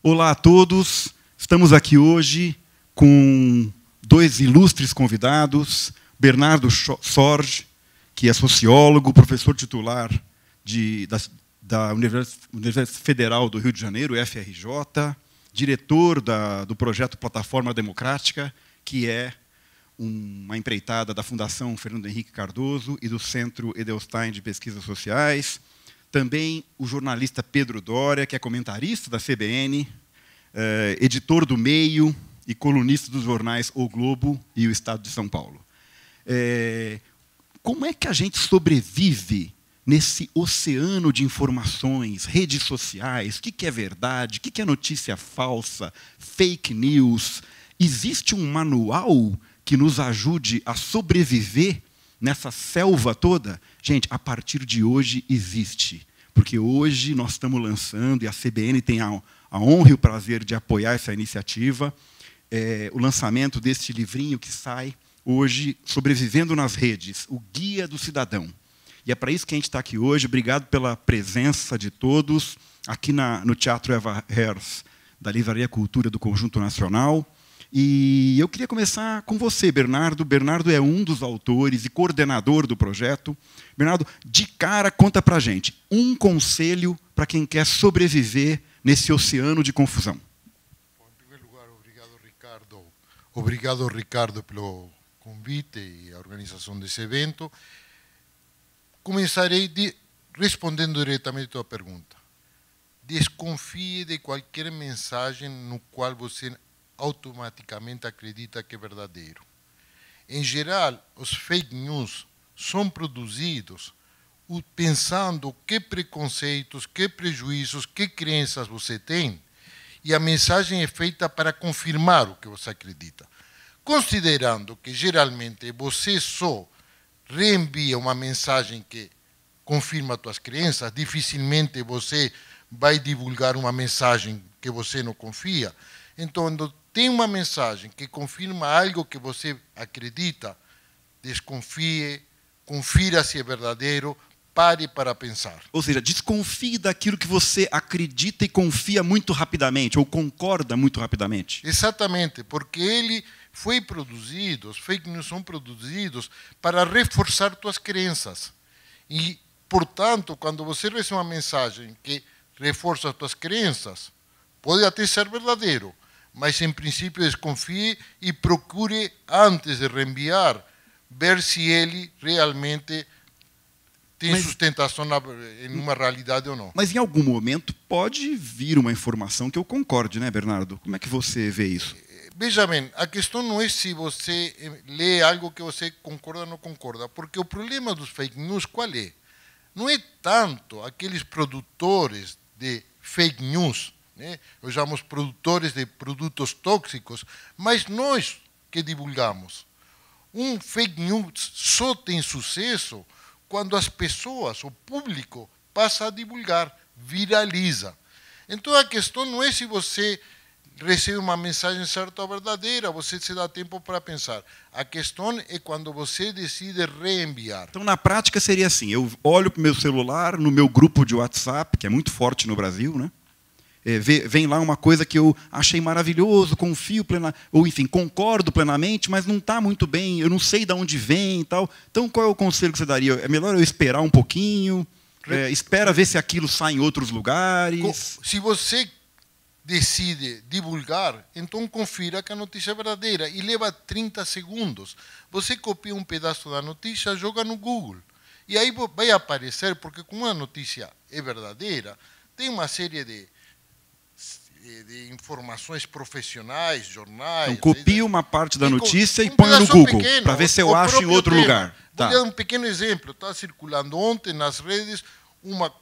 Olá a todos, estamos aqui hoje com dois ilustres convidados, Bernardo Sorge, que é sociólogo, professor titular da Universidade Federal do Rio de Janeiro, UFRJ, diretor do projeto Plataforma Democrática, que é uma empreitada da Fundação Fernando Henrique Cardoso e do Centro Edelstein de Pesquisas Sociais. Também o jornalista Pedro Doria, que é comentarista da CBN, editor do Meio e colunista dos jornais O Globo e o Estado de São Paulo. Como é que a gente sobrevive nesse oceano de informações, redes sociais? O que é verdade? O que é notícia falsa? Fake news? Existe um manual que nos ajude a sobreviver nessa selva toda? Gente, a partir de hoje existe. Porque hoje nós estamos lançando, e a CBN tem a honra e o prazer de apoiar essa iniciativa, o lançamento deste livrinho que sai hoje, Sobrevivendo nas Redes, o Guia do Cidadão. E é para isso que a gente está aqui hoje. Obrigado pela presença de todos aqui no Teatro Eva Herz, da Livraria Cultura do Conjunto Nacional. E eu queria começar com você, Bernardo. Bernardo é um dos autores e coordenador do projeto. Bernardo, de cara, conta para a gente um conselho para quem quer sobreviver nesse oceano de confusão. Bom, em primeiro lugar, obrigado, Ricardo. Obrigado, Ricardo, pelo convite e a organização desse evento. Começarei respondendo diretamente a tua pergunta. Desconfie de qualquer mensagem no qual você automaticamente acredita que é verdadeiro. Em geral, os fake news são produzidos pensando que preconceitos, que prejuízos, que crenças você tem, e a mensagem é feita para confirmar o que você acredita. Considerando que, geralmente, você só reenvia uma mensagem que confirma as suas crenças, dificilmente você vai divulgar uma mensagem que você não confia. Então, quando tem uma mensagem que confirma algo que você acredita, desconfie, confira se é verdadeiro, pare para pensar. Ou seja, desconfie daquilo que você acredita e confia muito rapidamente, ou concorda muito rapidamente. Exatamente, porque os fake news são produzidos para reforçar suas crenças. E, portanto, quando você recebe uma mensagem que reforça as suas crenças, pode até ser verdadeiro, mas, em princípio, desconfie e procure, antes de reenviar, ver se ele realmente tem sustentação em uma realidade ou não. Mas, em algum momento, pode vir uma informação que eu concorde, né, Bernardo? Como é que você vê isso? Veja bem, a questão não é se você lê algo que você concorda ou não concorda, porque o problema dos fake news qual é? Não é tanto aqueles produtores de fake news, né? Eu chamo produtores de produtos tóxicos, mas nós que divulgamos. Um fake news só tem sucesso quando as pessoas, o público, passa a divulgar, viraliza. Então a questão não é se você recebe uma mensagem certa ou verdadeira, você se dá tempo para pensar. A questão é quando você decide reenviar. Então, na prática, seria assim, eu olho para o meu celular, no meu grupo de WhatsApp, que é muito forte no Brasil, né? Vem lá uma coisa que eu achei maravilhoso, confio plenamente, ou enfim, concordo plenamente, mas não está muito bem, eu não sei de onde vem e tal. Então, qual é o conselho que você daria? É melhor eu esperar um pouquinho, espera ver se aquilo sai em outros lugares? Se você decide divulgar, então confira que a notícia é verdadeira e leva 30 segundos. Você copia um pedaço da notícia, joga no Google. E aí vai aparecer, porque como a notícia é verdadeira, tem uma série de informações profissionais, jornais... Então, copia uma parte da notícia e põe no Google, para ver se eu acho em outro lugar. Vou dar um pequeno exemplo. Está circulando ontem nas redes uma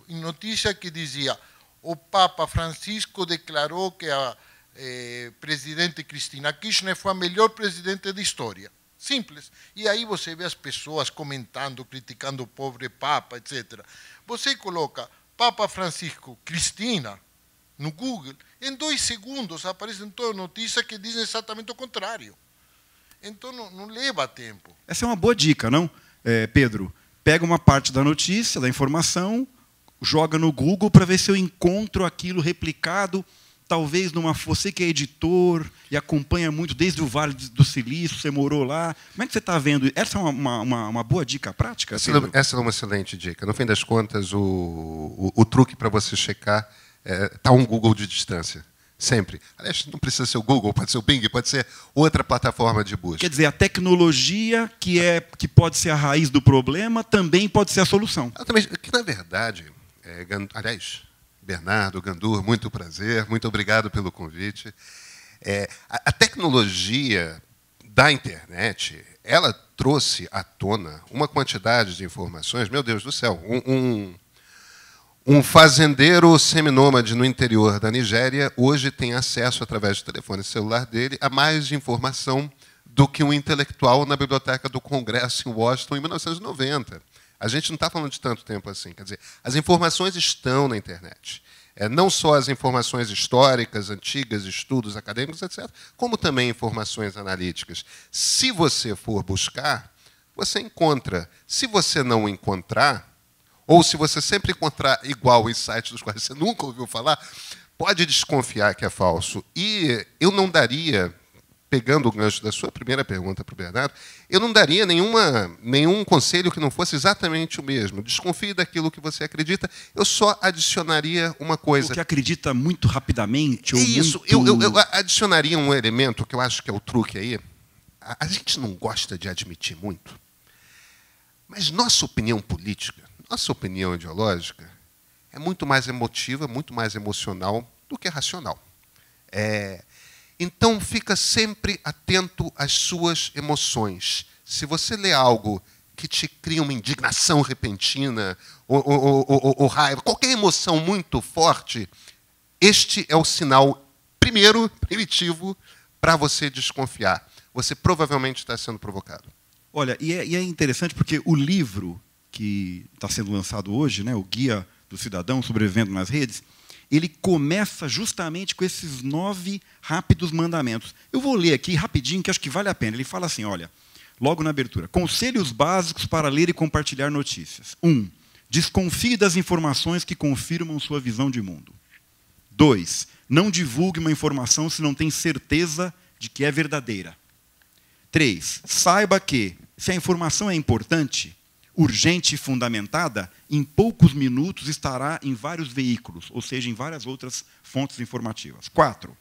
notícia que dizia: o Papa Francisco declarou que a presidente Cristina Kirchner foi a melhor presidente da história. Simples. E aí você vê as pessoas comentando, criticando o pobre Papa, etc. Você coloca Papa Francisco Cristina no Google, em 2 segundos aparecem todas as notícias que dizem exatamente o contrário. Então não leva tempo. Essa é uma boa dica, não, Pedro? Pega uma parte da notícia, da informação, joga no Google para ver se eu encontro aquilo replicado, talvez você que é editor e acompanha muito desde o Vale do Silício, você morou lá. Como é que você está vendo? Essa é uma boa dica prática, Pedro? Essa é uma excelente dica. No fim das contas, o truque para você checar está um Google de distância. Sempre. Aliás, não precisa ser o Google, pode ser o Bing, pode ser outra plataforma de busca. Quer dizer, a tecnologia, que pode ser a raiz do problema, também pode ser a solução. Que, na verdade, aliás, Bernardo, Gandur, muito prazer, muito obrigado pelo convite. A tecnologia da internet, ela trouxe à tona uma quantidade de informações, meu Deus do céu, um fazendeiro seminômade no interior da Nigéria hoje tem acesso, através do telefone celular dele, a mais informação do que um intelectual na Biblioteca do Congresso em Washington em 1990. A gente não está falando de tanto tempo assim. Quer dizer, as informações estão na internet. Não só as informações históricas, antigas, estudos acadêmicos, etc., como também informações analíticas. Se você for buscar, você encontra. Se você não encontrar, ou se você sempre encontrar igual em sites dos quais você nunca ouviu falar, pode desconfiar que é falso. E eu não daria, pegando o gancho da sua primeira pergunta para o Bernardo, eu não daria nenhum conselho que não fosse exatamente o mesmo. Desconfie daquilo que você acredita. Eu só adicionaria uma coisa. O que acredita muito rapidamente? Ou isso. Muito... Eu adicionaria um elemento que eu acho que é o truque aí. A gente não gosta de admitir muito, mas nossa opinião política, nossa opinião ideológica é muito mais emotiva, muito mais emocional do que racional. Então, fica sempre atento às suas emoções. Se você lê algo que te cria uma indignação repentina, ou raiva, qualquer emoção muito forte, este é o sinal, primeiro, primitivo, para você desconfiar. Você provavelmente está sendo provocado. Olha, e é interessante porque o livro que está sendo lançado hoje, né, o Guia do Cidadão Sobrevivendo nas Redes, ele começa justamente com esses 9 rápidos mandamentos. Eu vou ler aqui rapidinho, que acho que vale a pena. Ele fala assim, olha, logo na abertura, conselhos básicos para ler e compartilhar notícias. 1. Desconfie das informações que confirmam sua visão de mundo. 2. Não divulgue uma informação se não tem certeza de que é verdadeira. 3. Saiba que, se a informação é importante, urgente e fundamentada, em poucos minutos estará em vários veículos, ou seja, em várias outras fontes informativas. 4.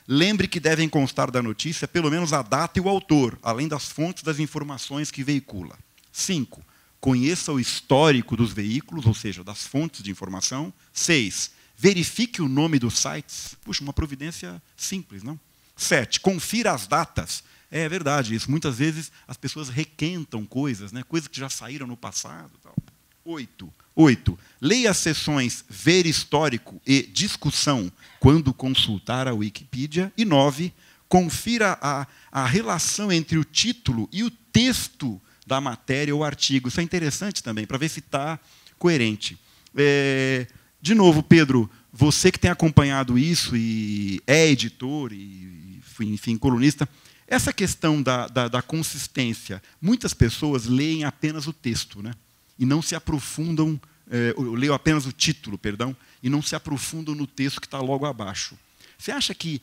Lembre que devem constar da notícia pelo menos a data e o autor, além das fontes das informações que veicula. 5. Conheça o histórico dos veículos, ou seja, das fontes de informação. 6. Verifique o nome dos sites. Puxa, uma providência simples, não? 7. Confira as datas. É verdade isso. Muitas vezes as pessoas requentam coisas, né? Coisas que já saíram no passado. 8. Leia as seções Ver Histórico e Discussão quando consultar a Wikipedia. E 9. Confira a relação entre o título e o texto da matéria ou artigo. Isso é interessante também, para ver se está coerente. De novo, Pedro, você que tem acompanhado isso e é editor e, enfim, colunista, essa questão da consistência, muitas pessoas leem apenas o texto, né? E não se aprofundam, leem apenas o título, perdão, e não se aprofundam no texto que está logo abaixo. Você acha que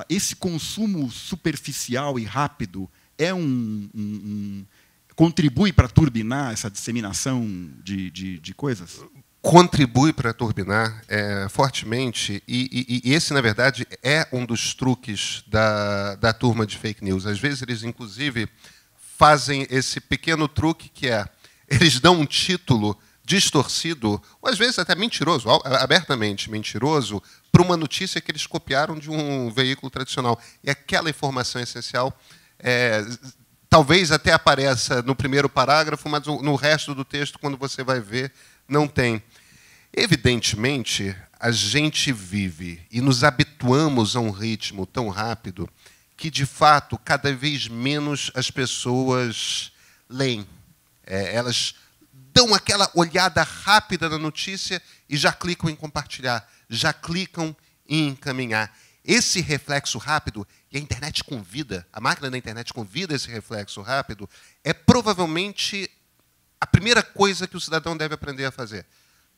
esse consumo superficial e rápido contribui para turbinar essa disseminação de coisas? Contribui para turbinar fortemente, e esse, na verdade, é um dos truques da turma de fake news. Às vezes, eles, inclusive, fazem esse pequeno truque que eles dão um título distorcido, ou às vezes até mentiroso, abertamente mentiroso, para uma notícia que eles copiaram de um veículo tradicional. E aquela informação essencial talvez até apareça no primeiro parágrafo, mas no resto do texto, quando você vai ver, não tem. Evidentemente, a gente vive e nos habituamos a um ritmo tão rápido que, de fato, cada vez menos as pessoas leem. Elas dão aquela olhada rápida na notícia e já clicam em compartilhar, já clicam em encaminhar. Esse reflexo rápido, e a internet convida, a máquina da internet convida esse reflexo rápido, é provavelmente a primeira coisa que o cidadão deve aprender a fazer.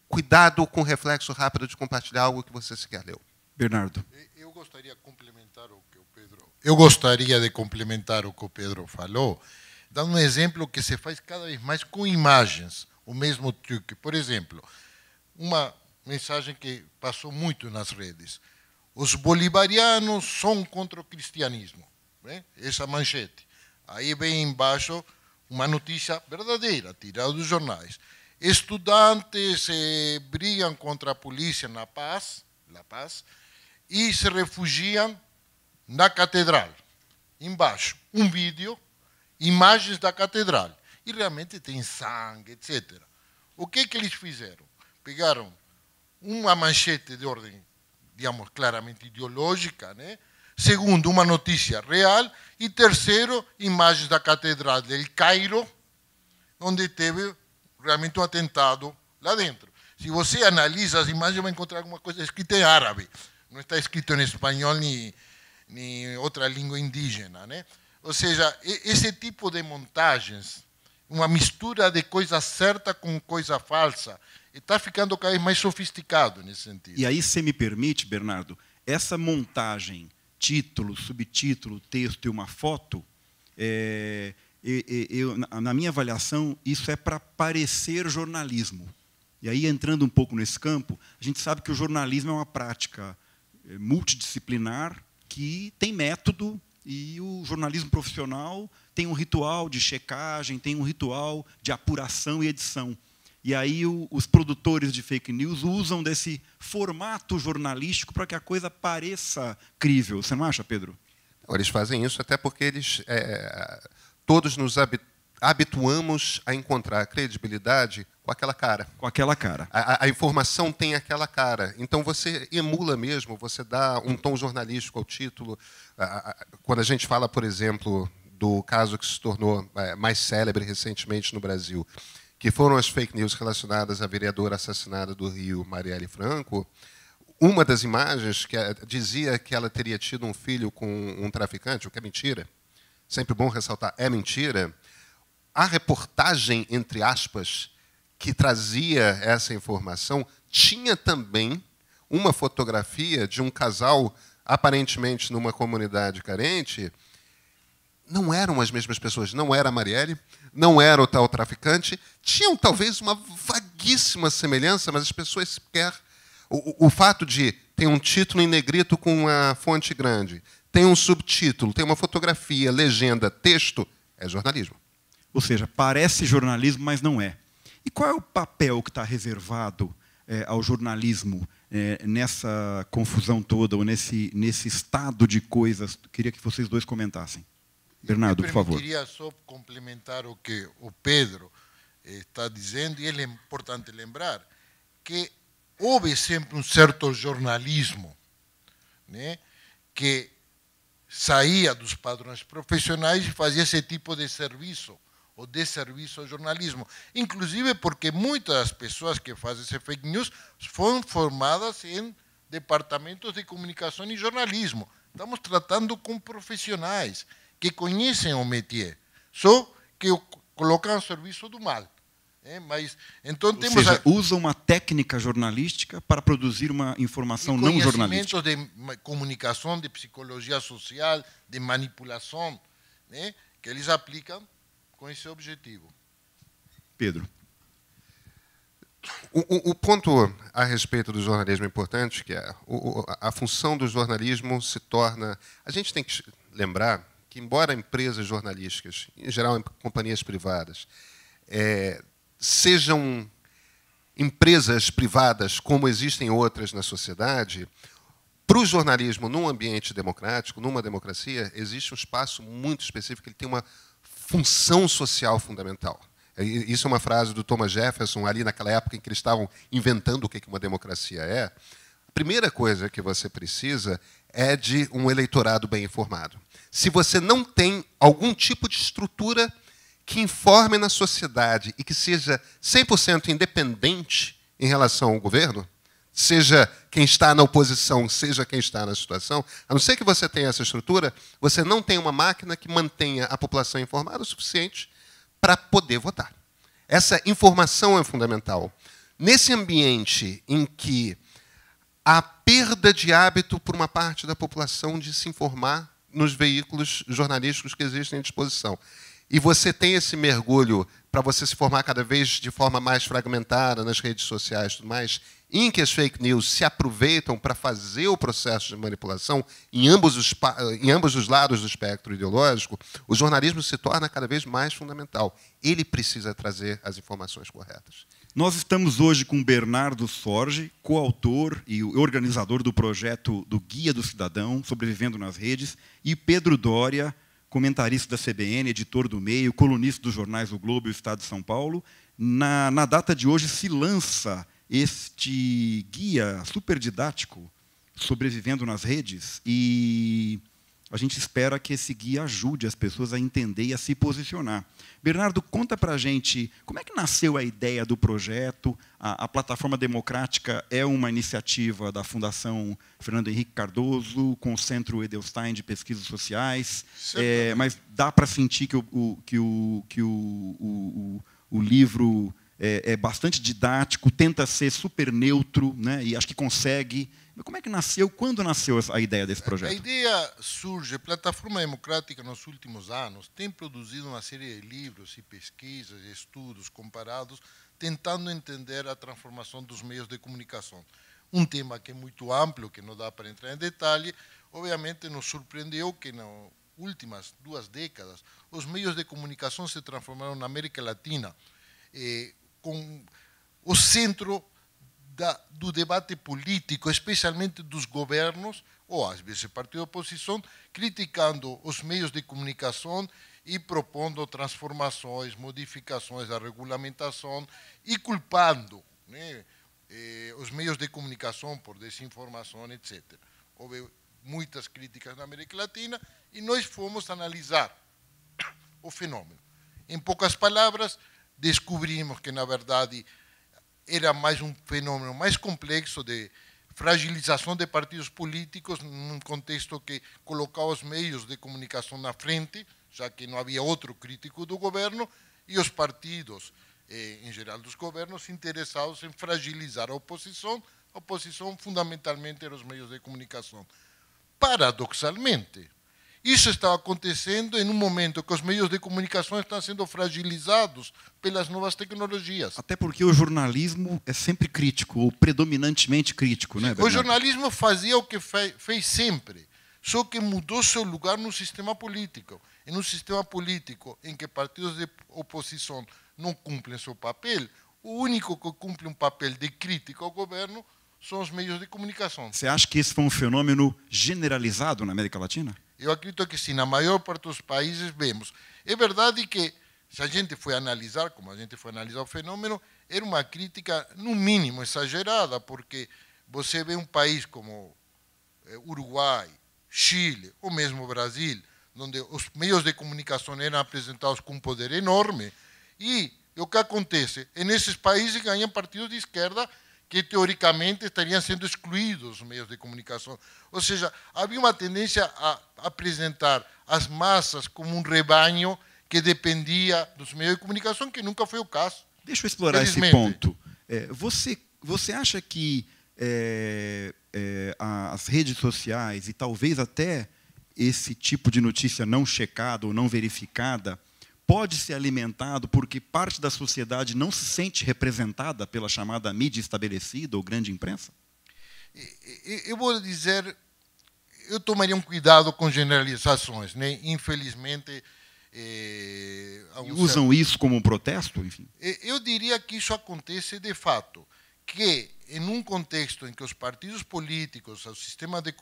cuidado com o reflexo rápido de compartilhar algo que você sequer leu. Bernardo. Eu gostaria de complementar o que o Pedro. Eu gostaria de complementar o que o Pedro falou, dando um exemplo que se faz cada vez mais com imagens, o mesmo truque. Por exemplo, uma mensagem que passou muito nas redes: os bolivarianos são contra o cristianismo. Né? Essa manchete. Aí vem embaixo uma notícia verdadeira, tirada dos jornais. Estudantes brigam contra a polícia na Paz, La Paz, e se refugiam na catedral. Embaixo, um vídeo, imagens da catedral. E realmente tem sangue, etc. O que eles fizeram? Pegaram uma manchete de ordem, digamos, claramente ideológica, né? Segundo, uma notícia real. E terceiro, imagens da catedral del Cairo, onde teve realmente um atentado lá dentro. Se você analisa as imagens, vai encontrar alguma coisa escrita em árabe. Não está escrito em espanhol nem outra língua indígena, né? Ou seja, esse tipo de montagens, uma mistura de coisa certa com coisa falsa, está ficando cada vez mais sofisticado nesse sentido. E aí, se me permite, Bernardo, essa montagem, título, subtítulo, texto e uma foto, na minha avaliação, isso é para parecer jornalismo. E aí, entrando um pouco nesse campo, a gente sabe que o jornalismo é uma prática multidisciplinar que tem método, e o jornalismo profissional tem um ritual de checagem, tem um ritual de apuração e edição. E aí os produtores de fake news usam desse formato jornalístico para que a coisa pareça crível. Você não acha, Pedro? Eles fazem isso até porque eles todos nos habituamos a encontrar credibilidade com aquela cara. Com aquela cara. A informação tem aquela cara. Então, você emula mesmo, você dá um tom jornalístico ao título. Quando a gente fala, por exemplo, do caso que se tornou mais célebre recentemente no Brasil, que foram as fake news relacionadas à vereadora assassinada do Rio, Marielle Franco, uma das imagens que dizia que ela teria tido um filho com um traficante, o que é mentira, sempre bom ressaltar, é mentira. A reportagem, entre aspas, que trazia essa informação, tinha também uma fotografia de um casal, aparentemente numa comunidade carente. Não eram as mesmas pessoas, não era a Marielle, não era o tal traficante, tinham talvez uma vaguíssima semelhança, mas as pessoas sequer... O fato de ter um título em negrito com uma fonte grande, tem um subtítulo, tem uma fotografia, legenda, texto, é jornalismo. Ou seja, parece jornalismo, mas não é. E qual é o papel que está reservado ao jornalismo nessa confusão toda, ou nesse estado de coisas? Queria que vocês dois comentassem. Bernardo, por favor. Eu queria só complementar o que o Pedro está dizendo, e é importante lembrar que houve sempre um certo jornalismo, né, que saía dos padrões profissionais e fazia esse tipo de serviço, ou de serviço ao jornalismo. Inclusive porque muitas das pessoas que fazem esse fake news foram formadas em departamentos de comunicação e jornalismo. Estamos tratando com profissionais que conhecem o métier, só que o colocam ao serviço do mal. Mas, então, ou seja, usa uma técnica jornalística para produzir uma informação não jornalística. Conhecimentos de comunicação, de psicologia social, de manipulação, né, que eles aplicam com esse objetivo. Pedro. O ponto a respeito do jornalismo importante, que é a função do jornalismo se torna... A gente tem que lembrar que, embora empresas jornalísticas, em geral companhias privadas, sejam empresas privadas como existem outras na sociedade, para o jornalismo, num ambiente democrático, numa democracia, existe um espaço muito específico, ele tem uma função social fundamental. Isso é uma frase do Thomas Jefferson, ali naquela época em que eles estavam inventando o que uma democracia é. A primeira coisa que você precisa é de um eleitorado bem informado. Se você não tem algum tipo de estrutura que informe na sociedade e que seja 100% independente em relação ao governo, seja quem está na oposição, seja quem está na situação, a não ser que você tenha essa estrutura, você não tem uma máquina que mantenha a população informada o suficiente para poder votar. Essa informação é fundamental. nesse ambiente em que há perda de hábito por uma parte da população de se informar nos veículos jornalísticos que existem à disposição, e você tem esse mergulho para você se formar cada vez de forma mais fragmentada nas redes sociais e tudo mais, em que as fake news se aproveitam para fazer o processo de manipulação em ambos os lados do espectro ideológico, o jornalismo se torna cada vez mais fundamental. Ele precisa trazer as informações corretas. Nós estamos hoje com Bernardo Sorge, coautor e organizador do projeto do Guia do Cidadão, Sobrevivendo nas Redes, e Pedro Doria, comentarista da CBN, editor do Meio, colunista dos jornais O Globo e o Estado de São Paulo. Na data de hoje se lança este guia super didático, Sobrevivendo nas Redes, e a gente espera que esse guia ajude as pessoas a entender e a se posicionar. Bernardo, conta para a gente como é que nasceu a ideia do projeto. A Plataforma Democrática é uma iniciativa da Fundação Fernando Henrique Cardoso, com o Centro Edelstein de Pesquisas Sociais, mas dá para sentir que o livro é bastante didático, tenta ser super neutro, né, e acho que consegue. Como é que nasceu, quando nasceu a ideia desse projeto? A ideia surge, a Plataforma Democrática nos últimos anos tem produzido uma série de livros e pesquisas e estudos comparados, tentando entender a transformação dos meios de comunicação. Um tema que é muito amplo, que não dá para entrar em detalhe, obviamente nos surpreendeu que nas últimas 2 décadas os meios de comunicação se transformaram na América Latina, com o centro do debate político, especialmente dos governos, ou às vezes partido de oposição, criticando os meios de comunicação e propondo transformações, modificações da regulamentação e culpando, né, os meios de comunicação por desinformação, etc. Houve muitas críticas na América Latina e nós fomos analisar o fenômeno. Em poucas palavras, descobrimos que, na verdade, era mais um fenômeno mais complexo de fragilização de partidos políticos num contexto que colocava os meios de comunicação na frente, já que não havia outro crítico do governo, e os partidos, em geral dos governos, interessados em fragilizar a oposição fundamentalmente eram os meios de comunicação. Paradoxalmente, isso estava acontecendo em um momento que os meios de comunicação estão sendo fragilizados pelas novas tecnologias. Até porque o jornalismo é sempre crítico, ou predominantemente crítico, né, Bernardo? O jornalismo fazia o que fez sempre, só que mudou seu lugar no sistema político. Em um sistema político em que partidos de oposição não cumprem seu papel, o único que cumpre um papel de crítica ao governo são os meios de comunicação. Você acha que esse foi um fenômeno generalizado na América Latina? Eu acredito que sim, na maior parte dos países vemos. É verdade que, se a gente foi analisar, como a gente foi analisar o fenômeno, era uma crítica, no mínimo, exagerada, porque você vê um país como Uruguai, Chile, ou mesmo Brasil, onde os meios de comunicação eram apresentados com um poder enorme, e o que acontece? Nesses países ganham partidos de esquerda que, teoricamente, estariam sendo excluídos dos meios de comunicação. Ou seja, havia uma tendência a apresentar as massas como um rebanho que dependia dos meios de comunicação, que nunca foi o caso. Deixa eu explorar esse ponto. Você acha que as redes sociais, e talvez até esse tipo de notícia não checada ou não verificada, pode ser alimentado porque parte da sociedade não se sente representada pela chamada mídia estabelecida ou grande imprensa? Eu vou dizer, eu tomaria um cuidado com generalizações, né? Infelizmente... usam isso como um protesto? Enfim. Eu diria que isso acontece de fato, que em um contexto em que os partidos políticos, o sistema de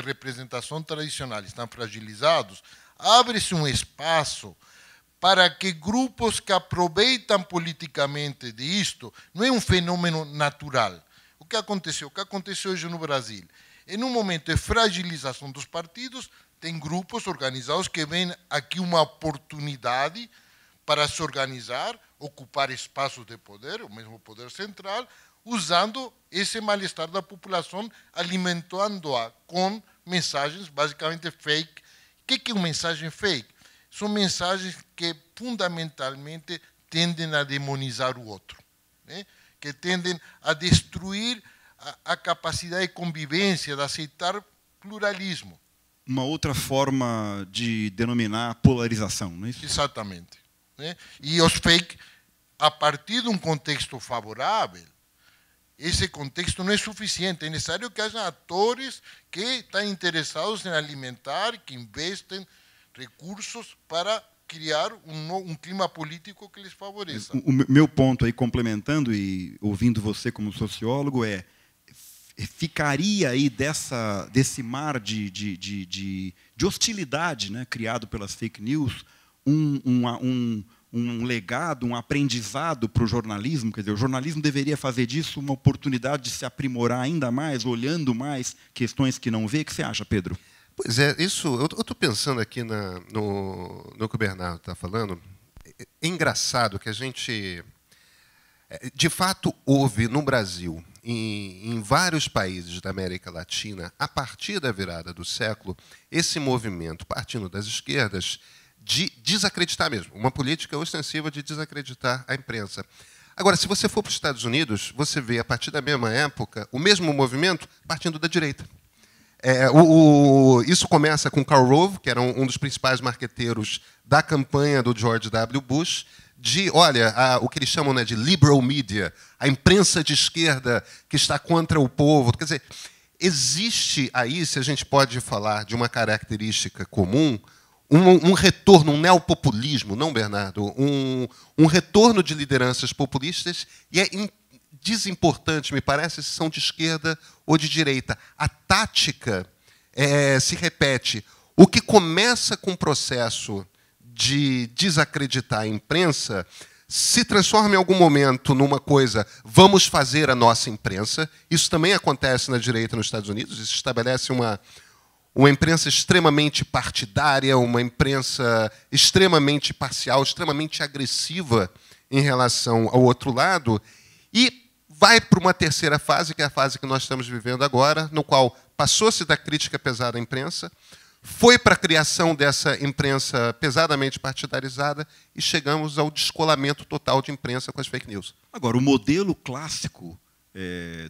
representação tradicional estão fragilizados, abre-se um espaço para que grupos que aproveitam politicamente disto, não é um fenômeno natural. O que aconteceu? O que aconteceu hoje no Brasil? Em um momento de fragilização dos partidos, tem grupos organizados que veem aqui uma oportunidade para se organizar, ocupar espaços de poder, o mesmo poder central, usando esse mal-estar da população, alimentando-a com mensagens basicamente fake. O que é uma mensagem fake? São mensagens que fundamentalmente tendem a demonizar o outro, né? que tendem a destruir a capacidade de convivência, de aceitar pluralismo. Uma outra forma de denominar polarização, não é isso? Exatamente. Né? E os fake, a partir de um contexto favorável, esse contexto não é suficiente. É necessário que haja atores que estão interessados em alimentar, que investem recursos para criar um clima político que lhes favoreça. O meu ponto aí, complementando e ouvindo você como sociólogo, ficaria aí desse mar de hostilidade, né, criado pelas fake news, um legado, um aprendizado para o jornalismo? Quer dizer, o jornalismo deveria fazer disso uma oportunidade de se aprimorar ainda mais, olhando mais questões que não vê? O que você acha, Pedro? Pois é, isso. Eu estou pensando aqui no que o Bernardo está falando. É engraçado que a gente, de fato, houve no Brasil, em vários países da América Latina, a partir da virada do século, esse movimento, partindo das esquerdas, de desacreditar mesmo, uma política ostensiva de desacreditar a imprensa. Agora, se você for para os Estados Unidos, você vê, a partir da mesma época, o mesmo movimento partindo da direita. Isso começa com Karl Rove, que era um dos principais marqueteiros da campanha do George W. Bush, o que eles chamam, né, de liberal media, a imprensa de esquerda que está contra o povo. Quer dizer, existe aí, se a gente pode falar de uma característica comum, um retorno, um neopopulismo, não, Bernardo? Um retorno de lideranças populistas, e é desimportante, me parece, se são de esquerda ou de direita. A tática se repete. O que começa com o processo de desacreditar a imprensa se transforma em algum momento numa coisa, vamos fazer a nossa imprensa. Isso também acontece na direita nos Estados Unidos. Isso estabelece uma imprensa extremamente partidária, uma imprensa extremamente parcial, extremamente agressiva em relação ao outro lado, e vai para uma terceira fase, que é a fase que nós estamos vivendo agora, no qual passou-se da crítica pesada à imprensa, foi para a criação dessa imprensa pesadamente partidarizada e chegamos ao descolamento total de imprensa com as fake news. Agora, o modelo clássico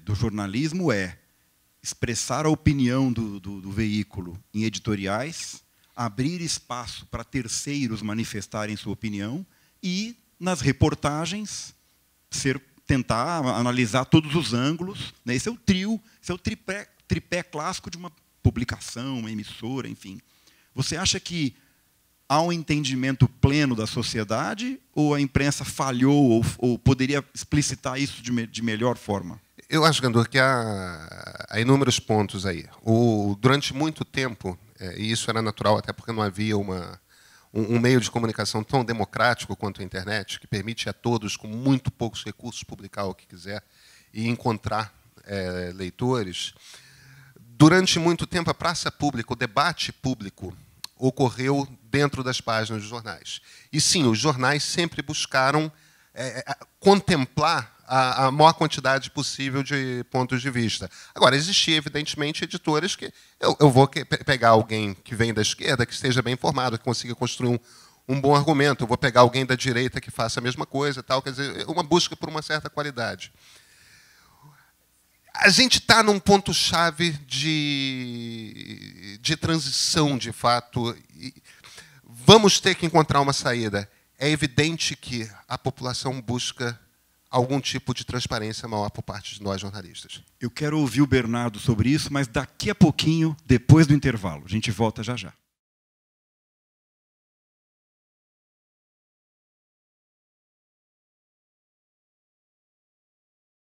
do jornalismo é expressar a opinião do veículo em editoriais, abrir espaço para terceiros manifestarem sua opinião e, nas reportagens, tentar analisar todos os ângulos. Né? Esse é o trio, esse é o tripé clássico de uma publicação, uma emissora, enfim. Você acha que há um entendimento pleno da sociedade ou a imprensa falhou ou poderia explicitar isso de melhor forma? Eu acho, Gandor, que há inúmeros pontos aí. Durante muito tempo, e isso era natural, até porque não havia um meio de comunicação tão democrático quanto a internet, que permite a todos, com muito poucos recursos, publicar o que quiser e encontrar leitores. Durante muito tempo, a praça pública, o debate público, ocorreu dentro das páginas dos jornais. E, sim, os jornais sempre buscaram contemplar a maior quantidade possível de pontos de vista. Agora, existia, evidentemente, editores que... Eu vou pegar alguém que vem da esquerda, que esteja bem informado, que consiga construir um bom argumento. Eu vou pegar alguém da direita que faça a mesma coisa. Tal. Quer dizer, uma busca por uma certa qualidade. A gente está num ponto-chave de transição, de fato. E vamos ter que encontrar uma saída. É evidente que a população busca algum tipo de transparência maior por parte de nós, jornalistas. Eu quero ouvir o Bernardo sobre isso, mas daqui a pouquinho, depois do intervalo. A gente volta já já.